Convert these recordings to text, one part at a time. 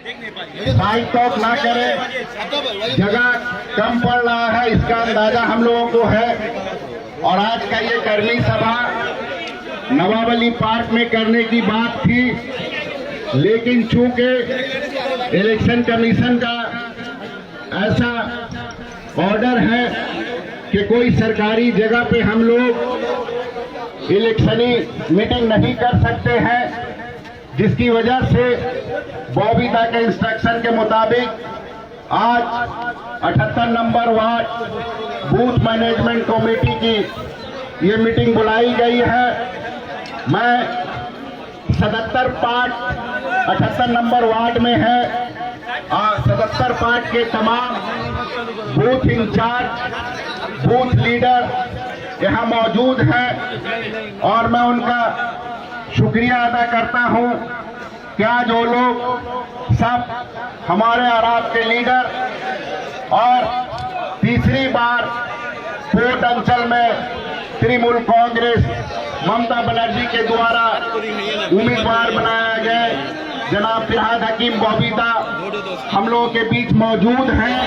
Side talk ना करें, जगह कम पड़ रहा है इसका अंदाजा हम लोगों को है। और आज का ये कर्मी सभा नवाबली पार्क में करने की बात थी, लेकिन चूंकि इलेक्शन कमीशन का ऐसा ऑर्डर है कि कोई सरकारी जगह पे हम लोग इलेक्शनी मीटिंग नहीं कर सकते हैं, जिसकी वजह से बॉबीता के इंस्ट्रक्शन के मुताबिक आज 78 number ward booth management committee की ये मीटिंग बुलाई गई है। मैं 77 पार्ट 78 नंबर वार्ड में है और 77 पार्ट के तमाम बूथ इंचार्ज, बूथ लीडर यहाँ मौजूद हैं और मैं उनका शुक्रिया अदा करता हूँ। क्या जो लोग सब हमारे और आपके लीडर और तीसरी बार कोट अंचल में तृणमूल कांग्रेस ममता बनर्जी के द्वारा उम्मीदवार बनाया गया जनाब फिरहाद हकीम बॉबीता हम लोगों के बीच मौजूद हैं।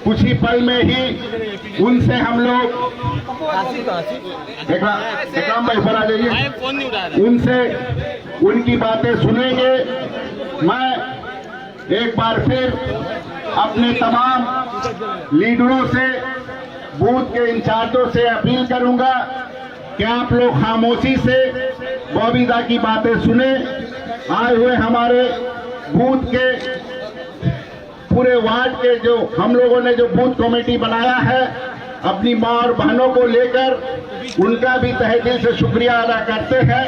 कुछ ही पल में ही उनसे हम लोग एकराम भाई पर आ जाइए, उनसे उनकी बातें सुनेंगे। मैं एक बार फिर अपने तमाम लीडरों से, बूथ के इंचार्जों से अपील करूंगा कि आप लोग खामोशी से बॉबीता की बातें सुने। आए हुए हमारे बूथ के पूरे वार्ड के जो हम लोगों ने जो बूथ कमेटी बनाया है, अपनी मां और बहनों को लेकर उनका भी तहे दिल से शुक्रिया अदा करते हैं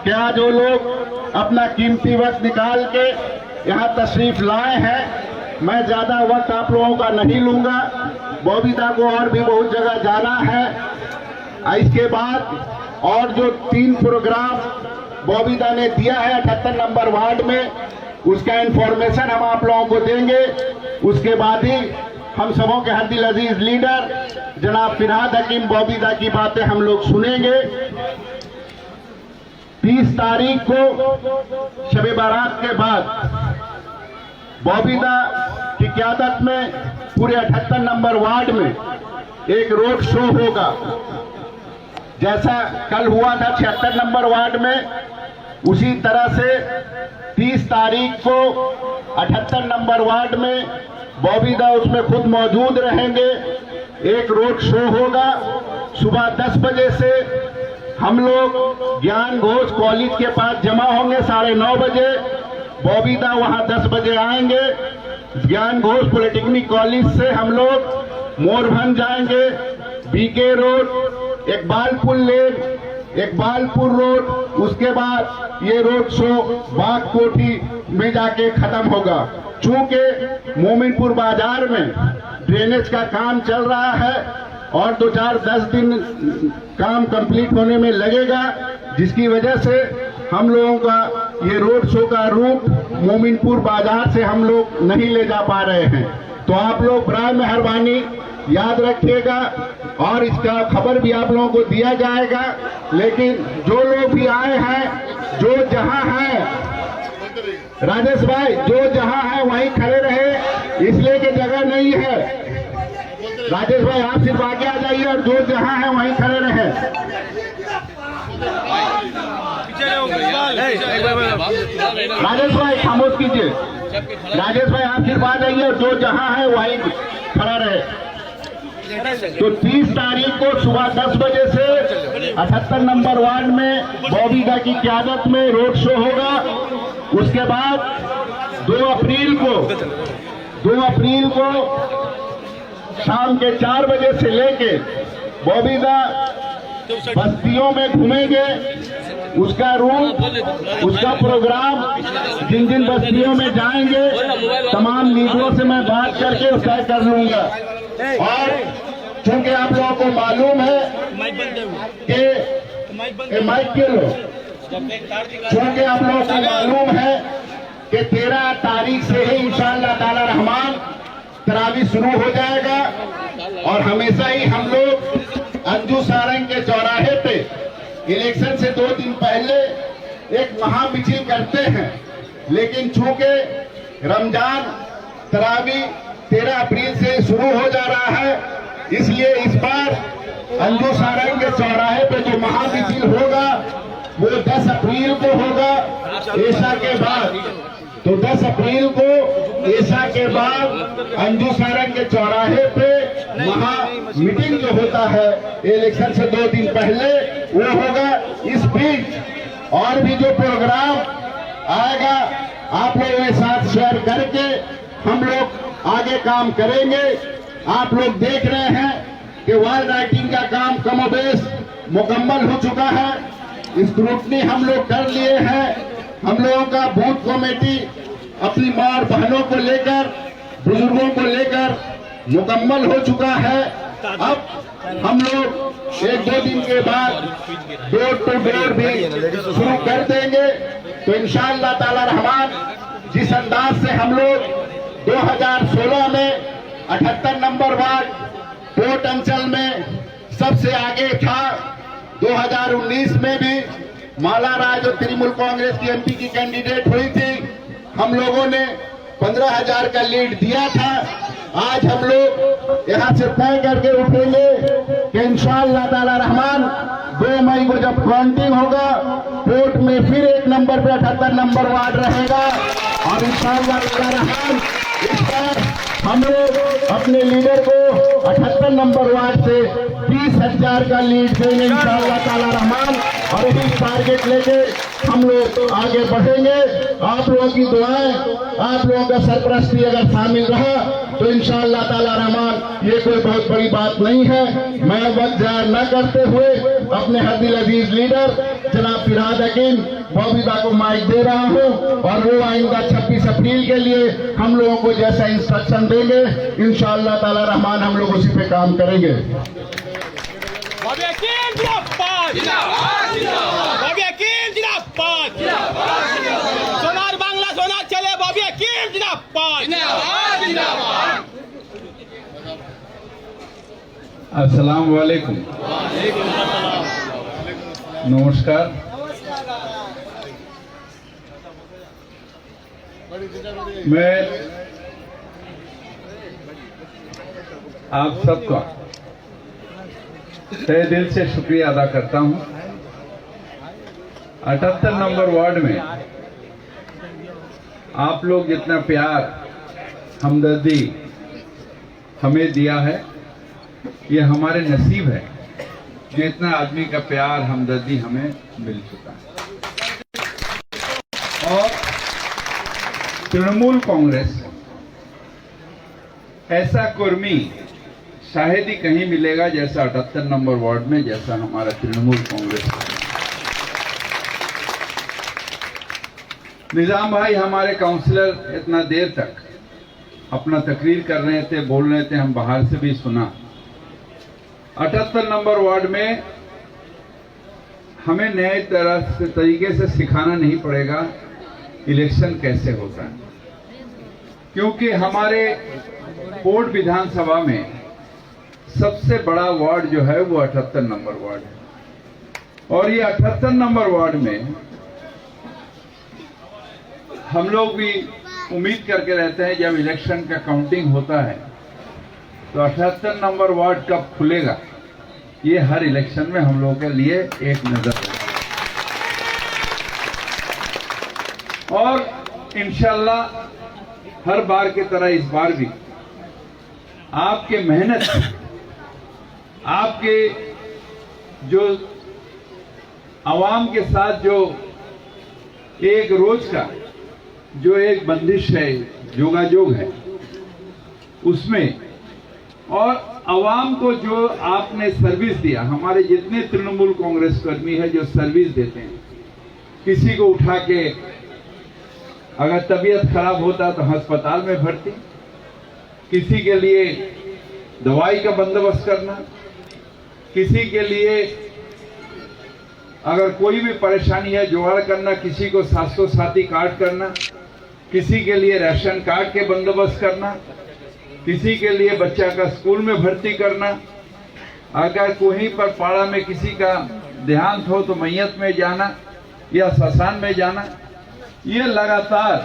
कि आज वो लोग अपना कीमती वक्त निकाल के यहाँ तशरीफ लाए हैं। मैं ज्यादा वक्त आप लोगों का नहीं लूंगा, बॉबीता को और भी बहुत जगह जाना है। इसके बाद और जो 3 प्रोग्राम बॉबीता ने दिया है 78 नंबर वार्ड में, उसका इंफॉर्मेशन हम आप लोगों को देंगे। उसके बाद ही हम सबों के हर दिल अजीज लीडर जनाब फिरहाद हकीम बॉबीता की बातें हम लोग सुनेंगे। 30 तारीख को शब बारात के बाद बॉबीता की क़यादत में पूरे 78 नंबर वार्ड में एक रोड शो होगा, जैसा कल हुआ था 76 नंबर वार्ड में। उसी तरह से 30 तारीख को 78 नंबर वार्ड में बॉबीता उसमें खुद मौजूद रहेंगे। एक रोड शो होगा सुबह 10 बजे से। हम लोग ज्ञान घोष कॉलेज के पास जमा होंगे 9:30 बजे। बॉबीता वहां 10 बजे आएंगे। ज्ञान घोष पॉलिटेक्निक कॉलेज से हम लोग मोरभंज जाएंगे, बीके रोड, इकबालपुर लेन, इकबालपुर रोड, उसके बाद ये रोड शो बाग कोठी में जाके खत्म होगा। चूंकि मोमिनपुर बाजार में ड्रेनेज का काम चल रहा है और 2-4-10 दिन काम कंप्लीट होने में लगेगा, जिसकी वजह से हम लोगों का ये रोड शो का रूट मोमिनपुर बाजार से हम लोग नहीं ले जा पा रहे हैं। तो आप लोग बराए मेहरबानी याद रखिएगा और इसका खबर भी आप लोगों को दिया जाएगा। लेकिन जो लोग भी आए हैं, जो जहां है, राजेश भाई जो जहां है वहीं खड़े रहे, इसलिए कि जगह नहीं है। राजेश भाई आप सिर्फ आगे आ जाइए और जो जहां है वहीं खड़े रहे। राजेश भाई खामोश कीजिए। राजेश भाई आप सिर्फ आ जाइए और जो जहां है वहीं खड़ा रहे। तो 30 तारीख को सुबह 10 बजे से 78 नंबर वार्ड में बॉबीता की क़यादत में रोड शो होगा। उसके बाद 2 अप्रैल को शाम के 4 बजे से लेके बॉबीता बस्तियों में घूमेंगे। उसका रूट, उसका प्रोग्राम, जिन जिन बस्तियों में जाएंगे तमाम लीडरों से मैं बात करके तय कर लूंगा। और क्योंकि आप लोगों को मालूम है कि माइक के लोग, क्योंकि आप लोगों को मालूम है कि 13 तारीख से ही इंशाअल्लाह ताला रहमान तरावी शुरू हो जाएगा। और हमेशा ही हम लोग अंजू सारंग के चौराहे पे इलेक्शन से 2 दिन पहले एक महामिছিল करते हैं, लेकिन चूंकि रमजान तरावी 13 अप्रैल से शुरू हो जा रहा है, इसलिए इस बार अंजू सारंग के चौराहे पे जो महामिছিল होगा वो 10 अप्रैल को होगा ऐशा के बाद। तो 10 अप्रैल को ऐशा के बाद अंजू सारंग के चौराहे पे महा मीटिंग जो होता है इलेक्शन से 2 दिन पहले वो होगा। इस बीच और भी जो प्रोग्राम आएगा आप लोगों के साथ शेयर करके हम लोग आगे काम करेंगे। आप लोग देख रहे हैं कि वॉल राइटिंग का काम कमोबेश मुकम्मल हो चुका है, स्क्रूटनी हम लोग कर लिए हैं। हम लोगों का बूथ कमेटी अपनी मां और बहनों को लेकर बुजुर्गों को लेकर मुकम्मल हो चुका है। अब हम लोग 1-2 दिन के बाद डोर टू डोर भी शुरू कर देंगे। तो इंशाअल्लाह ताला रहमान जिस अंदाज से हम लोग 2016 में 78 नंबर वार्ड कोट अंचल में सबसे आगे था, 2019 में भी माला राय जो तृणमूल कांग्रेस की एमपी की कैंडिडेट हुई थी, हम लोगों ने 15,000 का लीड दिया था। आज हम लोग यहां से तय करके उठेंगे कि इंशाअल्लाह ताला रहमान 2 मई को जब काउंटिंग होगा कोर्ट में फिर 1 नंबर पे 78 नंबर वार्ड रहेगा और इंशाअल्लाह ताला रहमान इस बार हम लोग अपने लीडर को 78 नंबर वार्ड से 30,000 का लीड देंगे इंशाअल्लाह ताला रहमान। और इसी टारगेट लेके हम लोग आगे बढ़ेंगे। आप लोगों की दुआएं, आप लोगों का सरपरस्ती अगर शामिल रहा तो इंशाअल्लाह ताला रहमान ये कोई बहुत बड़ी बात नहीं है। मैं वक्त जाया न करते हुए अपने हरदिल अजीज लीडर जनाब फिरहाद हकीम बॉबीदा को माइक दे रहा हूं और वो आइंदा 26 अप्रैल के लिए हम लोगों को जैसा इंस्ट्रक्शन देंगे इंशाअल्लाह ताला रहमान हम लोग उसी पे काम करेंगे। সোনার বাংলা সোনার ছেলে ববি হাকিম জিন্দাবাদ। अस्सलाम वालेकुम। नमस्कार। मैं आप सबका तहे दिल से शुक्रिया अदा करता हूं। 78 नंबर वार्ड में आप लोग जितना प्यार हमदर्दी हमें दिया है ये हमारे नसीब है कि इतना आदमी का प्यार हमदर्दी हमें मिल चुका है। और तृणमूल कांग्रेस ऐसा कर्मी शायद ही कहीं मिलेगा जैसा 78 नंबर वार्ड में जैसा हमारा तृणमूल कांग्रेस। निजाम भाई हमारे काउंसलर इतना देर तक अपना तकरीर कर रहे थे, बोल रहे थे, हम बाहर से भी सुना। 78 नंबर वार्ड में हमें नए तरह से तरीके से सिखाना नहीं पड़ेगा इलेक्शन कैसे होता है, क्योंकि हमारे कोट विधानसभा में सबसे बड़ा वार्ड जो है वो 78 नंबर वार्ड है। और ये 78 नंबर वार्ड में हम लोग भी उम्मीद करके रहते हैं जब इलेक्शन का काउंटिंग होता है तो 78 नंबर वार्ड कब खुलेगा, ये हर इलेक्शन में हम लोगों के लिए एक नजर है। और इंशाल्लाह हर बार की तरह इस बार भी आपके मेहनत, आपके जो आवाम के साथ जो एक रोज का जो एक बंदिश है, जोगाजोग है, उसमें और आवाम को जो आपने सर्विस दिया, हमारे जितने तृणमूल कांग्रेस कर्मी है जो सर्विस देते हैं, किसी को उठा के अगर तबीयत खराब होता तो अस्पताल में भर्ती, किसी के लिए दवाई का बंदोबस्त करना, किसी के लिए अगर कोई भी परेशानी है जुगाड़ करना, किसी को 700 साथी कार्ड करना, किसी के लिए राशन कार्ड के बंदोबस्त करना, किसी के लिए बच्चा का स्कूल में भर्ती करना, अगर कोई पर पाड़ा में किसी का देहांत हो तो मैयत में जाना या श्मशान में जाना, ये लगातार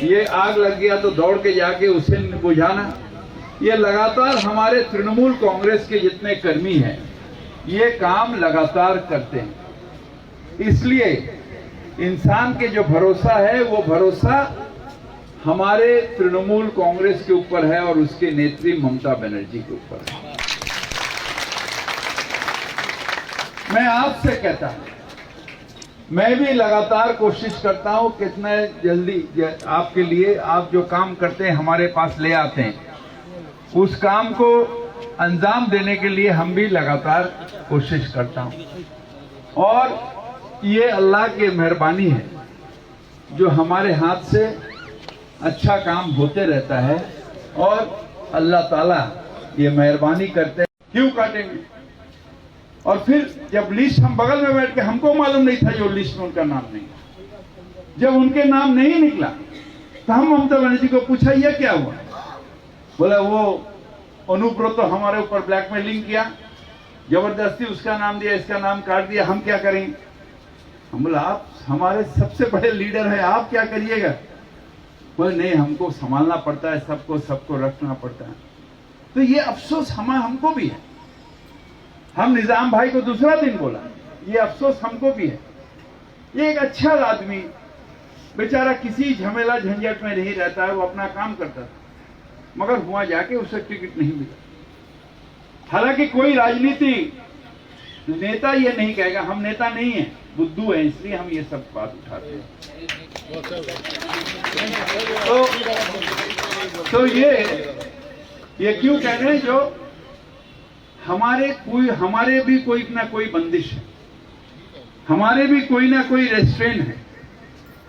ये आग लग गया तो दौड़ के जाके उसे बुझाना, ये लगातार हमारे तृणमूल कांग्रेस के जितने कर्मी हैं ये काम लगातार करते हैं। इसलिए इंसान के जो भरोसा है वो भरोसा हमारे तृणमूल कांग्रेस के ऊपर है और उसके नेत्री ममता बनर्जी के ऊपर है। मैं आपसे कहता हूं, मैं भी लगातार कोशिश करता हूं कितना जल्दी आपके लिए आप जो काम करते हैं हमारे पास ले आते हैं, उस काम को अंजाम देने के लिए हम भी लगातार कोशिश करता हूं। और ये अल्लाह की मेहरबानी है जो हमारे हाथ से अच्छा काम होते रहता है और अल्लाह ताला ये मेहरबानी करते हैं। क्यों काटेंगे? और फिर जब लिस्ट हम बगल में बैठ के, हमको मालूम नहीं था जो लिस्ट में उनका नाम नहीं, जब उनके नाम नहीं निकला तो हम ममता बनर्जी को पूछा ये क्या हुआ? बोला वो अनुब्रत तो हमारे ऊपर ब्लैकमेलिंग किया, जबरदस्ती उसका नाम दिया, इसका नाम काट दिया, हम क्या करेंगे? हम बोला आप हमारे सबसे बड़े लीडर हैं, आप क्या करिएगा? बोले नहीं, हमको संभालना पड़ता है, सबको रखना पड़ता है। तो ये अफसोस हमको भी है। हम निजाम भाई को दूसरा दिन बोला, ये अफसोस हमको भी है। ये एक अच्छा आदमी बेचारा किसी झमेला झंझट में नहीं रहता है, वो अपना काम करता था, मगर हुआ जाके उसे टिकट नहीं मिला। हालांकि कोई राजनीति नेता ये नहीं कहेगा, हम नेता नहीं हैं, बुद्धू हैं, इसलिए हम ये सब बात उठाते हैं। तो ये क्यों कह रहे हैं? जो हमारे भी कोई ना कोई बंदिश है, हमारे भी कोई ना कोई रेस्ट्रेंट है।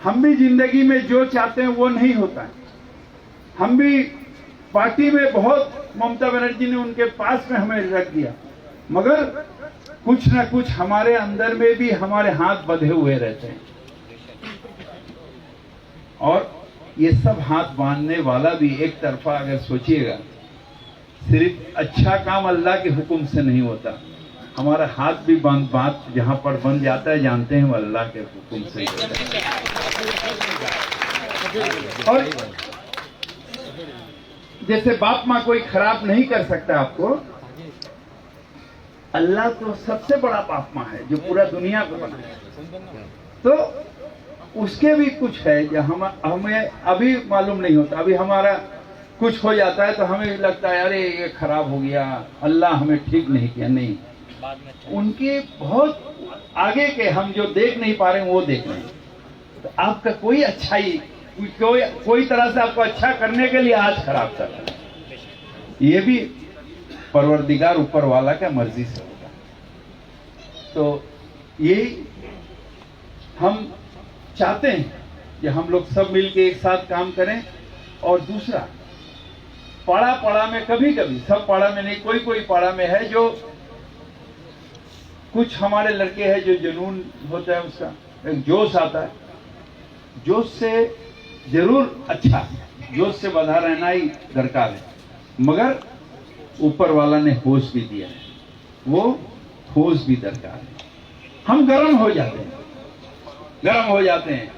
हम भी जिंदगी में जो चाहते हैं वो नहीं होता है। हम भी पार्टी में बहुत, ममता बनर्जी ने उनके पास में हमें रख दिया, मगर कुछ ना कुछ हमारे अंदर में भी हमारे हाथ बंधे हुए रहते हैं। और ये सब हाथ बांधने वाला भी एक तरफा अगर सोचिएगा, सिर्फ अच्छा काम अल्लाह के हुक्म से नहीं होता, हमारा हाथ भी बात जहां पर बंध जाता है जानते हैं वो अल्लाह के हुक्म से ही होता है। और जैसे बाप माँ कोई खराब नहीं कर सकता आपको, अल्लाह तो सबसे बड़ा बाप माँ है जो पूरा दुनिया को बनाया। तो उसके भी कुछ है जो हमें अभी मालूम नहीं होता। अभी हमारा कुछ हो जाता है तो हमें लगता है अरे ये खराब हो गया, अल्लाह हमें ठीक नहीं किया। नहीं, उनके बहुत आगे के हम जो देख नहीं पा रहे हैं वो देख रहे हैं। तो आपका कोई अच्छाई, कोई तरह से आपको अच्छा करने के लिए आज खराब कर रहा है, ये भी परवरदिगार ऊपर वाला का मर्जी से होगा। तो यही हम चाहते हैं कि हम लोग सब मिलके एक साथ काम करें। और दूसरा, पाड़ा में कभी कभी, सब पाड़ा में नहीं, कोई पाड़ा में है जो कुछ हमारे लड़के हैं जो जुनून होता है, उसका एक जोश आता है। जोश से जरूर अच्छा, जोश से बंधा रहना ही दरकार है, मगर ऊपर वाला ने होश भी दिया है, वो होश भी दरकार है। हम गर्म हो जाते हैं।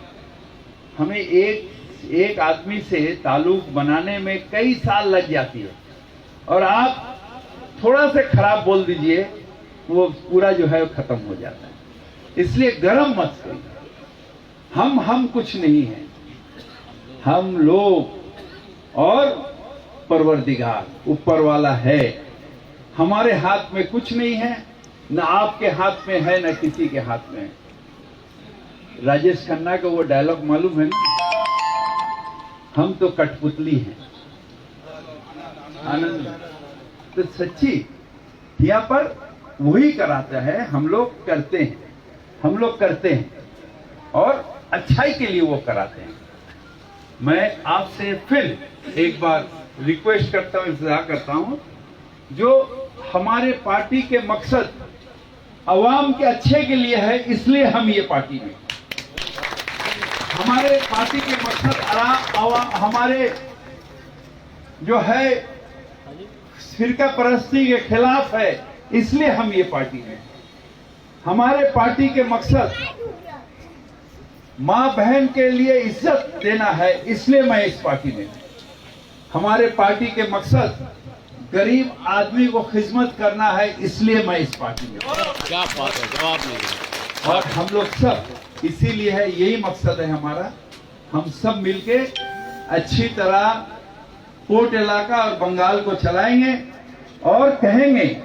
हमें एक आदमी से ताल्लुक बनाने में कई साल लग जाती है, और आप थोड़ा से खराब बोल दीजिए वो पूरा जो है वो खत्म हो जाता है। इसलिए गर्म मत करिए। हम कुछ नहीं है, हम लोग और परवरदिगार ऊपर वाला है। हमारे हाथ में कुछ नहीं है, न आपके हाथ में है न किसी के हाथ में है। राजेश खन्ना का वो डायलॉग मालूम है ना, हम तो कठपुतली हैं। आनंद तो सच्ची यहाँ पर वही कराता है, हम लोग करते हैं और अच्छाई के लिए वो कराते हैं। मैं आपसे फिर एक बार रिक्वेस्ट करता हूं, इंतजार करता हूं, जो हमारे पार्टी के मकसद अवाम के अच्छे के लिए है, इसलिए हम ये पार्टी में, हमारे पार्टी के मकसद हमारे जो है फिरका परस्ती के खिलाफ है, इसलिए हम ये पार्टी में। हमारे पार्टी के मकसद माँ बहन के लिए इज्जत देना है, इसलिए मैं इस पार्टी में हूं। हमारे पार्टी के मकसद गरीब आदमी को खिदमत करना है, इसलिए मैं इस पार्टी में हूं। क्या बात है, जवाब नहीं। और हम लोग सब इसीलिए है, यही मकसद है हमारा। हम सब मिलके अच्छी तरह कोट इलाका और बंगाल को चलाएंगे और कहेंगे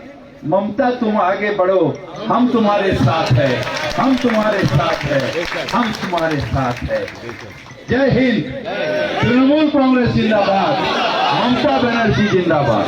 ममता तुम आगे बढ़ो, हम तुम्हारे साथ है, हम तुम्हारे साथ है, हम तुम्हारे साथ है। जय हिंद। तृणमूल कांग्रेस जिंदाबाद, ममता बनर्जी जिंदाबाद।